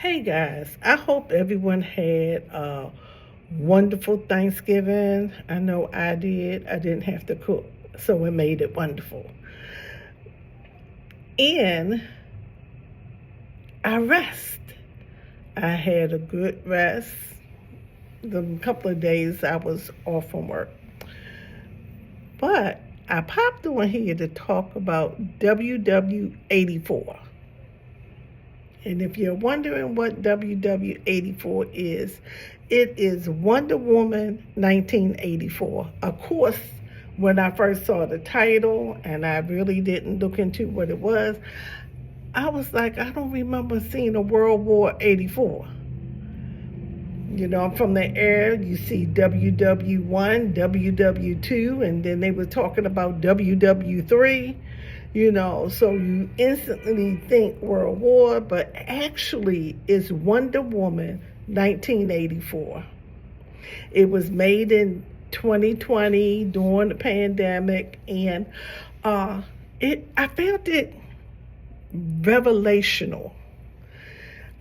Hey guys, I hope everyone had a wonderful Thanksgiving. I know I did. I didn't have to cook, so it made it wonderful. And I rest. I had a good rest. The couple of days I was off from work. But I popped on here to talk about WW84. And if you're wondering what WW84 is, it is Wonder Woman 1984. Of course, when I first saw the title and I really didn't look into what it was, I was like, I don't remember seeing a World War 84. You know, from the air, you see WW1, WW2, and then they were talking about WW3. You know, so you instantly think World War, but actually it's Wonder Woman 1984. It was made in 2020 during the pandemic, and I found it revelational.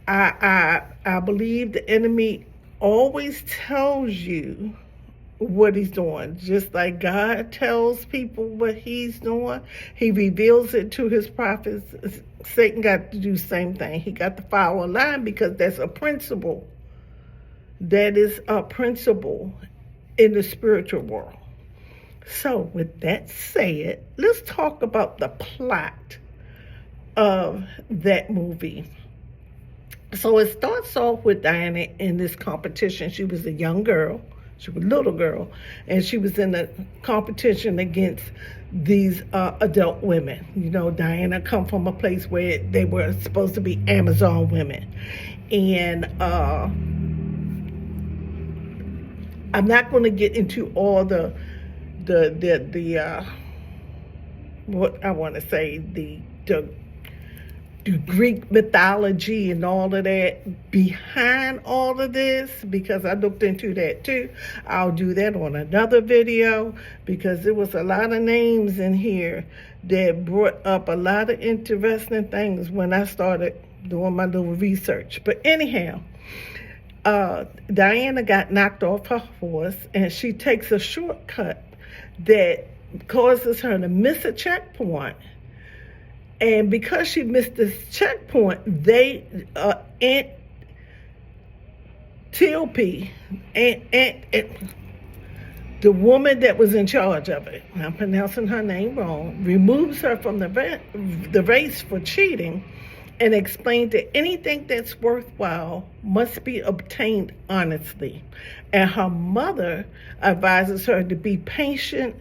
I believe the enemy always tells you what he's doing. Just like God tells people what he's doing, he reveals it to his prophets. Satan got to do the same thing. He got to follow a line because that's a principle. That is a principle in the spiritual world. So with that said, let's talk about the plot of that movie. So it starts off with Diana in this competition. She was a young girl. She was a little girl, and she was in a competition against these adult women. You know, Diana come from a place where they were supposed to be Amazon women. And I'm not going to get into all the what I want to say, the Greek mythology and all of that behind all of this, because I looked into that too. I'll do that on another video, because there was a lot of names in here that brought up a lot of interesting things when I started doing my little research. But anyhow, Diana got knocked off her horse, and she takes a shortcut that causes her to miss a checkpoint. And because she missed this checkpoint, Aunt Tilpy, the woman that was in charge of it, I'm pronouncing her name wrong, removes her from the race for cheating, and explained that anything that's worthwhile must be obtained honestly. And her mother advises her to be patient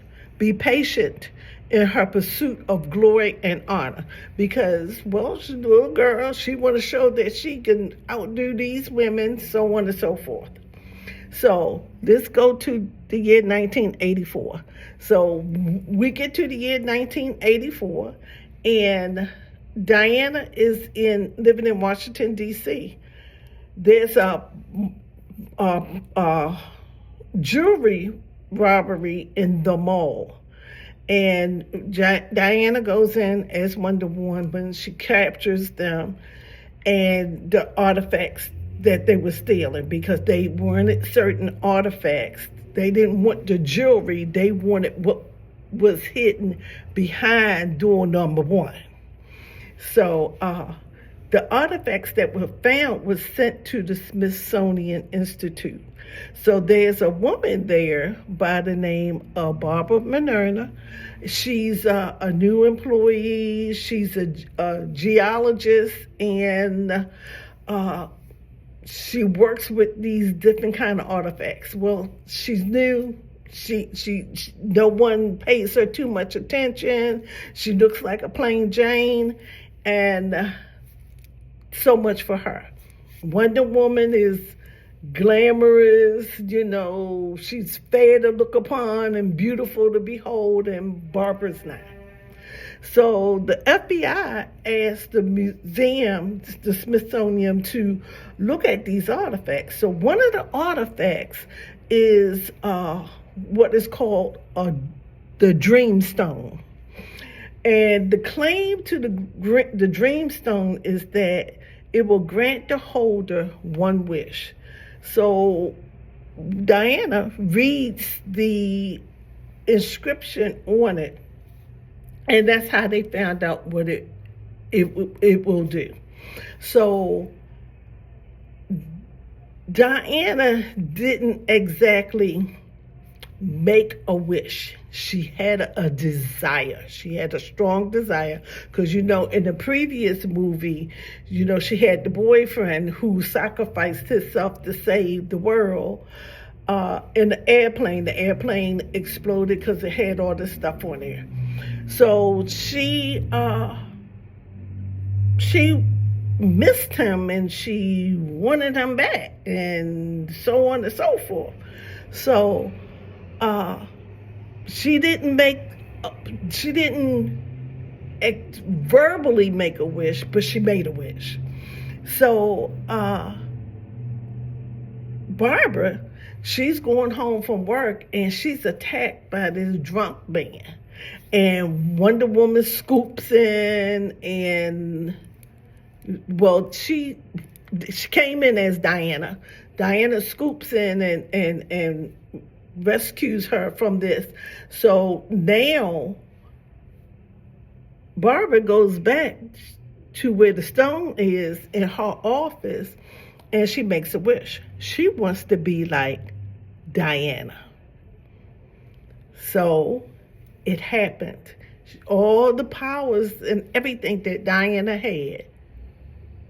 in her pursuit of glory and honor, because, well, she's a little girl. She want to show that she can outdo these women, so on and so forth. So let's go to the year 1984. So we get to the year 1984, and Diana is living in Washington, D.C. There's a jewelry robbery in the mall. And Diana goes in as Wonder Woman. She captures them and the artifacts that they were stealing, because they wanted certain artifacts. They didn't want the jewelry. They wanted what was hidden behind door number one. So the artifacts that were found was sent to the Smithsonian Institute. So there's a woman there by the name of Barbara Minerva. She's a new employee. She's a geologist, and she works with these different kind of artifacts. Well, she's new. She no one pays her too much attention. She looks like a plain Jane, and so much for her. Wonder Woman is glamorous, you know, she's fair to look upon and beautiful to behold, and Barbara's not. So the FBI asked the museum, the Smithsonian, to look at these artifacts. So one of the artifacts is what is called the Dreamstone. And the claim to the Dreamstone is that it will grant the holder one wish. So Diana reads the inscription on it, and that's how they found out what it will do. So Diana didn't exactly make a wish. She had a desire. She had a strong desire because, in the previous movie, she had the boyfriend who sacrificed himself to save the world in the airplane. The airplane exploded because it had all this stuff on there. So she missed him and she wanted him back, and so on and so forth. So she didn't verbally make a wish, but she made a wish. So Barbara, she's going home from work and she's attacked by this drunk man, and Wonder Woman scoops in, and she came in as Diana. Diana scoops in and rescues her from this. So now Barbara goes back to where the stone is in her office, and she makes a wish. She wants to be like Diana. So it happened. All the powers and everything that Diana had,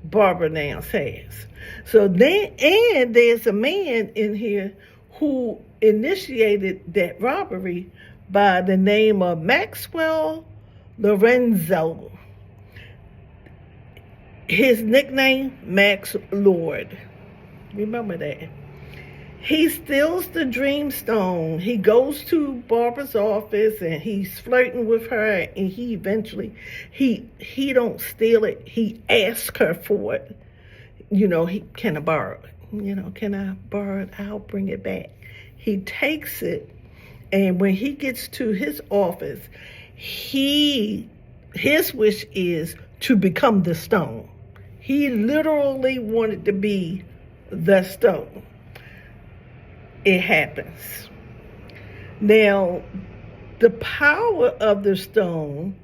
Barbara now has. So then, and there's a man in here who initiated that robbery by the name of Maxwell Lorenzo. His nickname, Max Lord. Remember that. He steals the Dreamstone. He goes to Barbara's office and he's flirting with her, and he eventually, he don't steal it. He asks her for it. Can I borrow it? Can I borrow it? I'll bring it back. He takes it, and when he gets to his office, his wish is to become the stone. He literally wanted to be the stone. It happens. Now, the power of the stone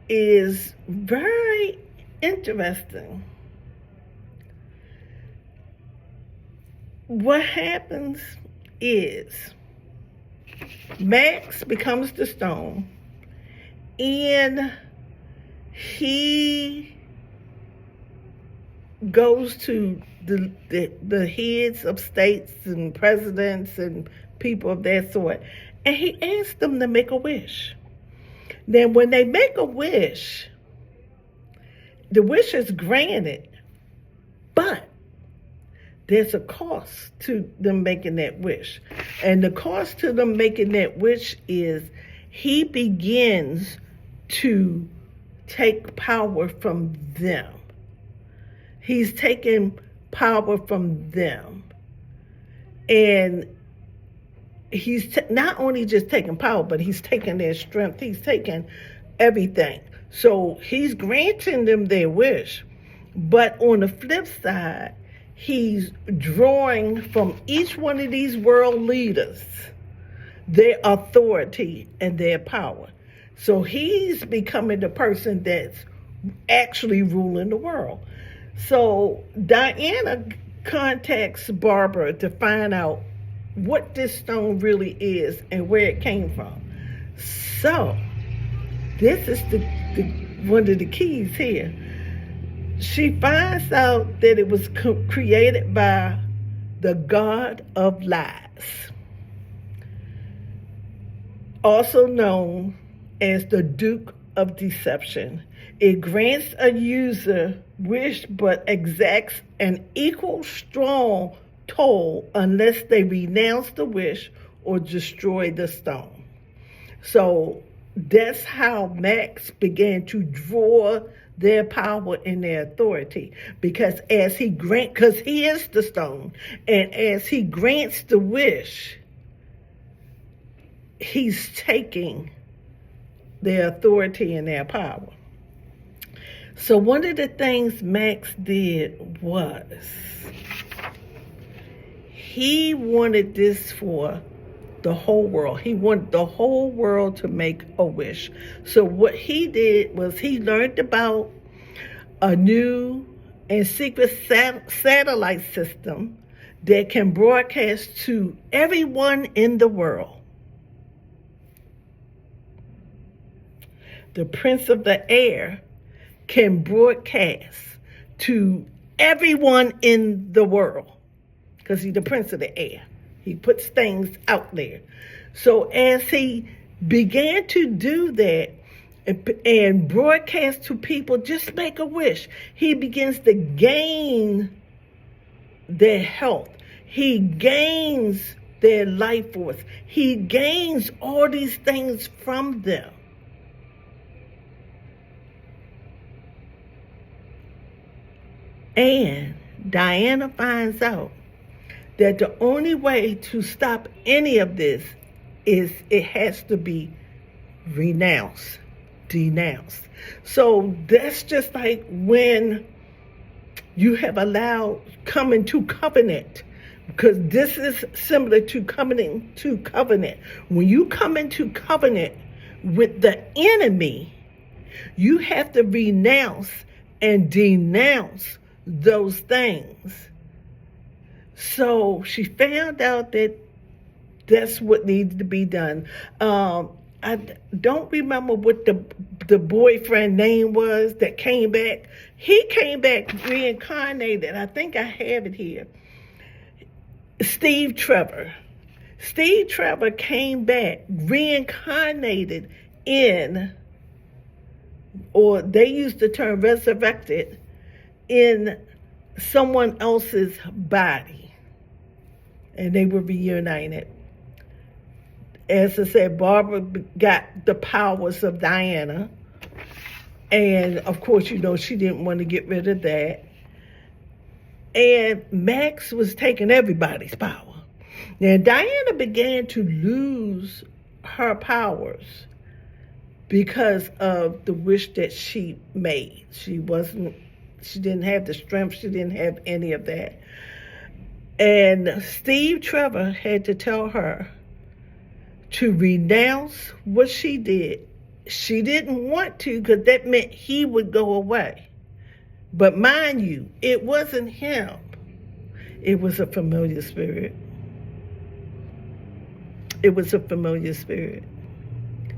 is very interesting. What happens is Max becomes the stone, and he goes to the heads of states and presidents and people of that sort, and he asks them to make a wish. Then when they make a wish, the wish is granted, but there's a cost to them making that wish. And the cost to them making that wish is he begins to take power from them. He's taking power from them. And he's not only just taking power, but he's taking their strength. He's taking everything. So he's granting them their wish. But on the flip side, he's drawing from each one of these world leaders their authority and their power. So he's becoming the person that's actually ruling the world. So Diana contacts Barbara to find out what this stone really is and where it came from. So this is the one of the keys here. She finds out that it was created by the God of Lies, also known as the Duke of Deception. It grants a user wish but exacts an equal strong toll unless they renounce the wish or destroy the stone. So that's how Max began to draw their power and their authority, because because he is the stone, and as he grants the wish, he's taking their authority and their power. So one of the things Max did was he wanted this for the whole world. He wanted the whole world to make a wish. So what he did was he learned about a new and secret satellite system that can broadcast to everyone in the world. The Prince of the Air can broadcast to everyone in the world because he's the Prince of the Air. He puts things out there. So as he began to do that and broadcast to people, just make a wish, he begins to gain their health. He gains their life force. He gains all these things from them. And Diana finds out that the only way to stop any of this is it has to be renounced, denounced. So that's just like when you have allowed coming to covenant, because this is similar to coming to covenant. When you come into covenant with the enemy, you have to renounce and denounce those things. So she found out that that's what needed to be done. I don't remember what the boyfriend name was that came back. He came back reincarnated. I think I have it here. Steve Trevor. Steve Trevor came back reincarnated in, or they used the term resurrected, in someone else's body. And they were reunited. As I said, Barbara got the powers of Diana. And of course, you know, she didn't want to get rid of that. And Max was taking everybody's power. Now, Diana began to lose her powers because of the wish that she made. She didn't have the strength. She didn't have any of that. And Steve Trevor had to tell her to renounce what she did. She didn't want to because that meant he would go away. But mind you, it wasn't him. It was a familiar spirit. It was a familiar spirit.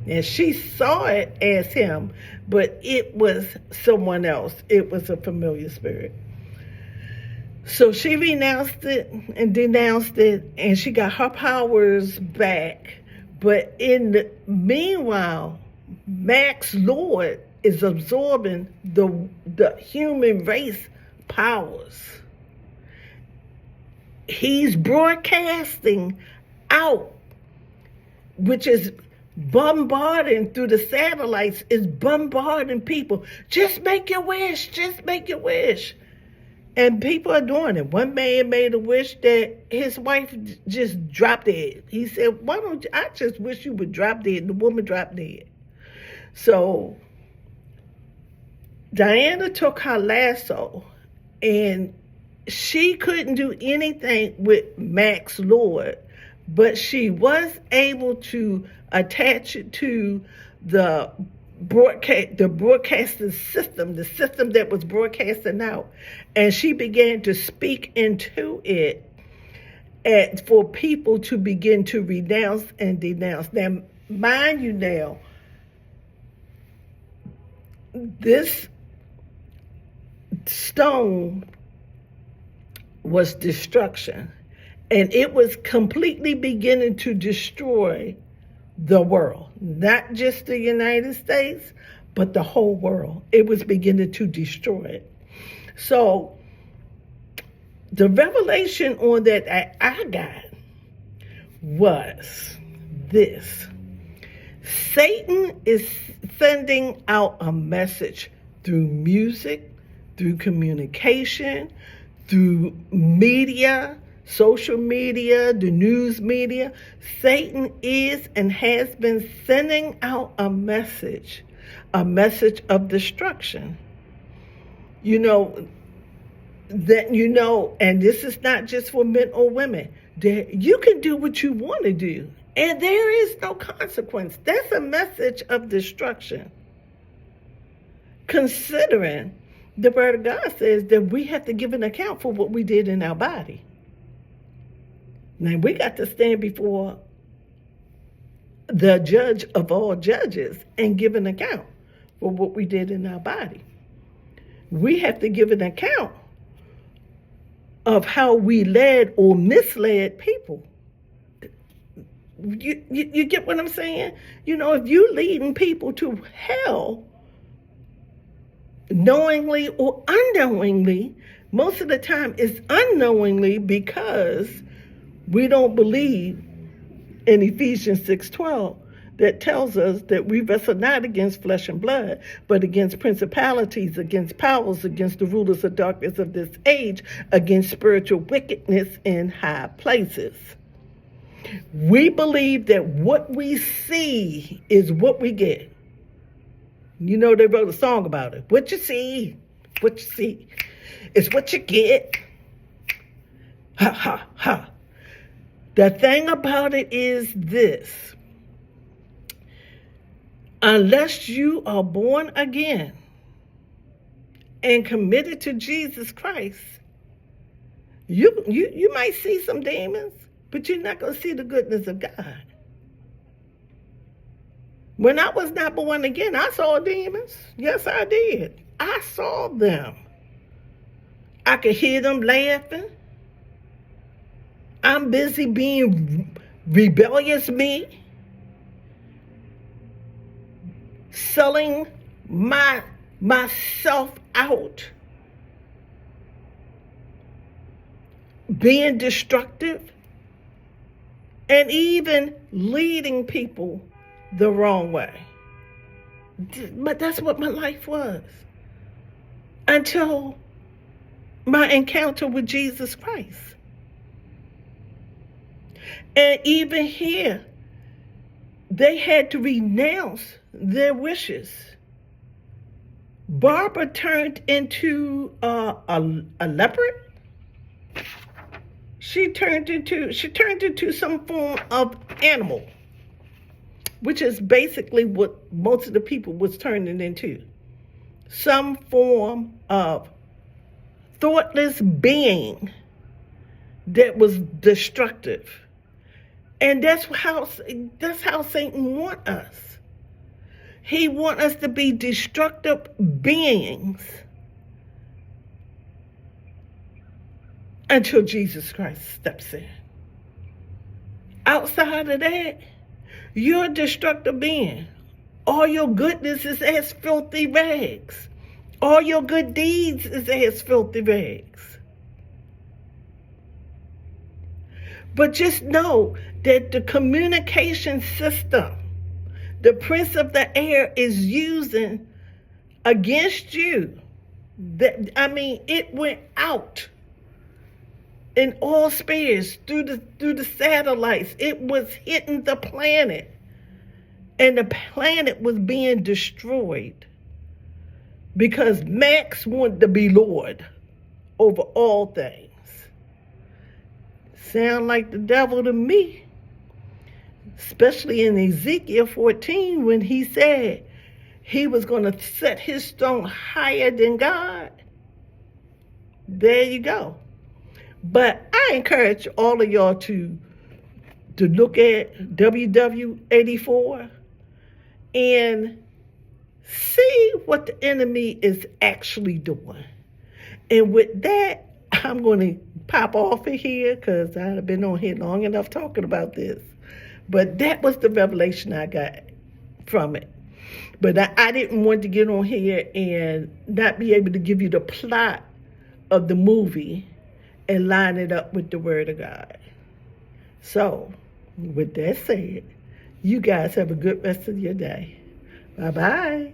And she saw it as him, but it was someone else. It was a familiar spirit. So she renounced it and denounced it, and she got her powers back. But in the meanwhile, Max Lord is absorbing the human race powers. He's broadcasting out, which is bombarding through the satellites, is bombarding people. Just make your wish, just make your wish. And people are doing it. One man made a wish that his wife just dropped dead. He said, why don't you, I just wish you would drop dead. And the woman dropped dead. So Diana took her lasso, and she couldn't do anything with Max Lord, but she was able to attach it to the broadcasting system, the system that was broadcasting out, and she began to speak into it and for people to begin to renounce and denounce. Now, mind you now, this stone was destruction, and it was completely beginning to destroy the world, not just the United States, but the whole world. It was beginning to destroy it. So the revelation on that I got was this: Satan is sending out a message through music, through communication, through media, social media, the news media. Satan is and has been sending out a message of destruction. you know, that you know, and this is not just for men or women, that you can do what you want to do, and there is no consequence. That's a message of destruction. Considering the Word of God says that we have to give an account for what we did in our body. Now, we got to stand before the judge of all judges and give an account for what we did in our body. We have to give an account of how we led or misled people. You get what I'm saying? You know, if you're leading people to hell, knowingly or unknowingly, most of the time it's unknowingly, because we don't believe in Ephesians 6:12 that tells us that we wrestle not against flesh and blood, but against principalities, against powers, against the rulers of darkness of this age, against spiritual wickedness in high places. We believe that what we see is what we get. You know, they wrote a song about it. What you see is what you get. Ha, ha, ha. The thing about it is this. Unless you are born again and committed to Jesus Christ, you might see some demons, but you're not going to see the goodness of God. When I was not born again, I saw demons. Yes, I did. I saw them. I could hear them laughing. I'm busy being rebellious me, selling myself out, being destructive, and even leading people the wrong way. But that's what my life was until my encounter with Jesus Christ. And even here, they had to renounce their wishes. Barbara turned into a leopard. She turned into some form of animal, which is basically what most of the people was turning into. Some form of thoughtless being that was destructive. And that's how Satan wants us. He wants us to be destructive beings until Jesus Christ steps in. Outside of that, you're a destructive being. All your goodness is as filthy rags. All your good deeds is as filthy rags. But just know that the communication system the prince of the air is using against you, it went out in all space through the satellites. It was hitting the planet, and the planet was being destroyed because Max wanted to be Lord over all things. Sound like the devil to me, especially in Ezekiel 14 when he said he was going to set his throne higher than God. There you go. But I encourage all of y'all to look at WW84 and see what the enemy is actually doing. And with that, I'm going to pop off of here because I've been on here long enough talking about this. But that was the revelation I got from it. But I didn't want to get on here and not be able to give you the plot of the movie and line it up with the Word of God. So, with that said, you guys have a good rest of your day. Bye-bye.